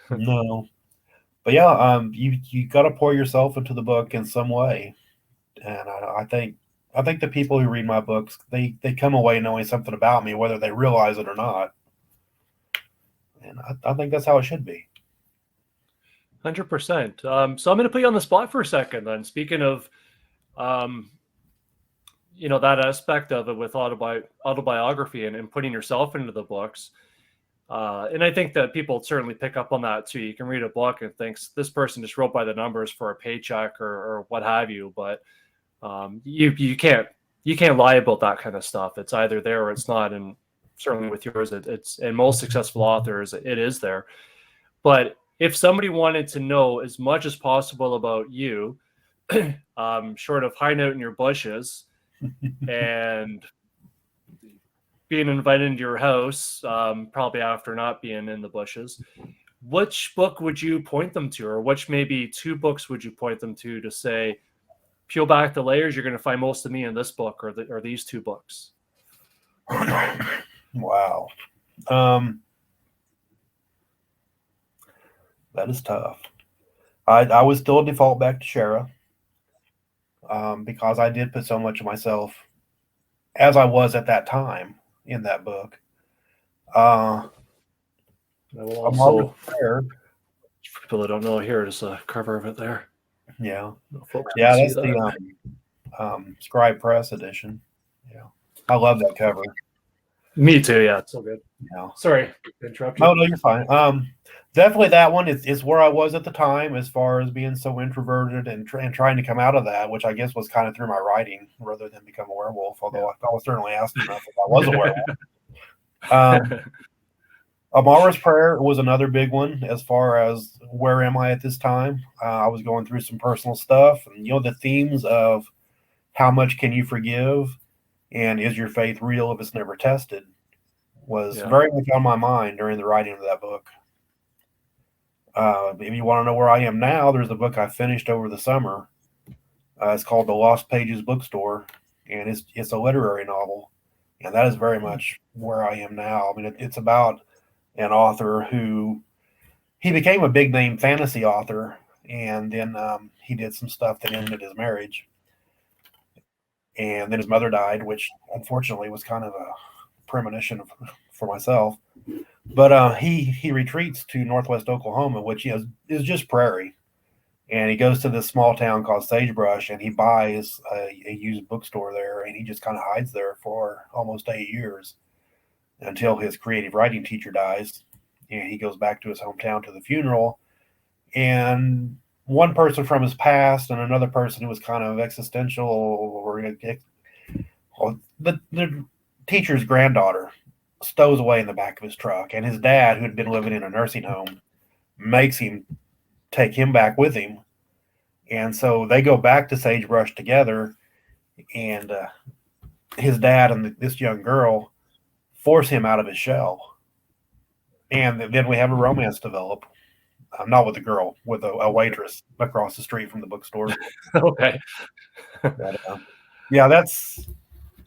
No. But yeah, you got to pour yourself into the book in some way, and I think the people who read my books they come away knowing something about me, whether they realize it or not, and I think that's how it should be. 100%. So I'm going to put you on the spot for a second. Then, speaking of, um, that aspect of it with autobiography and putting yourself into the books. And I think that people certainly pick up on that too. You can read a book and thinks this person just wrote by the numbers for a paycheck or what have you, but you can't lie about that kind of stuff. It's either there or it's not. And certainly with yours, it's and most successful authors, it is there. But if somebody wanted to know as much as possible about you, short of hiding out in your bushes and being invited into your house, probably after not being in the bushes, which book would you point them to, or which maybe two books would you point them to say, peel back the layers, you're going to find most of me in this book or these two books? Wow, that is tough. I would still default back to Shara, because I did put so much of myself as I was at that time in that book. Uh, I will Amara's also, Prayer, for people that don't know, here is a cover of it there. yeah, No folks can yeah, see that's the that. Scribe Press edition. Yeah, I love that cover. Me too. Yeah, it's so good. Yeah. Sorry to interrupt you. No, no, you're fine. Definitely that one is where I was at the time, as far as being so introverted and trying to come out of that, which I guess was kind of through my writing rather than become a werewolf. Although I was certainly asked enough if I was a werewolf. Um, Amara's Prayer was another big one as far as where am I at this time. I was going through some personal stuff, and the themes of how much can you forgive, and is your faith real if it's never tested, was Yeah. very much on my mind during the writing of that book. If you want to know where I am now, there's a book I finished over the summer. It's called The Lost Pages Bookstore, and it's a literary novel, and that is very much where I am now. I mean, it's about an author who he became a big name fantasy author, and then he did some stuff that ended his marriage, and then his mother died, which unfortunately was kind of a premonition for myself. But he retreats to northwest Oklahoma, which is just prairie, and he goes to this small town called Sagebrush, and he buys a used bookstore there, and he just kind of hides there for almost 8 years until his creative writing teacher dies, and he goes back to his hometown to the funeral, and one person from his past and another person who was kind of existential, or the teacher's granddaughter stows away in the back of his truck, and his dad, who had been living in a nursing home, makes him take him back with him, and so they go back to Sagebrush together, and his dad and this young girl force him out of his shell, and then we have a romance develop. Not with a girl, with a waitress across the street from the bookstore. Okay. But, yeah, that's.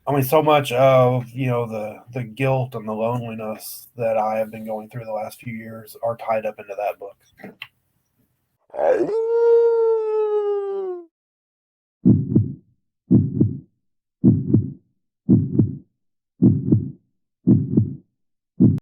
I mean, so much of the guilt and the loneliness that I have been going through the last few years are tied up into that book.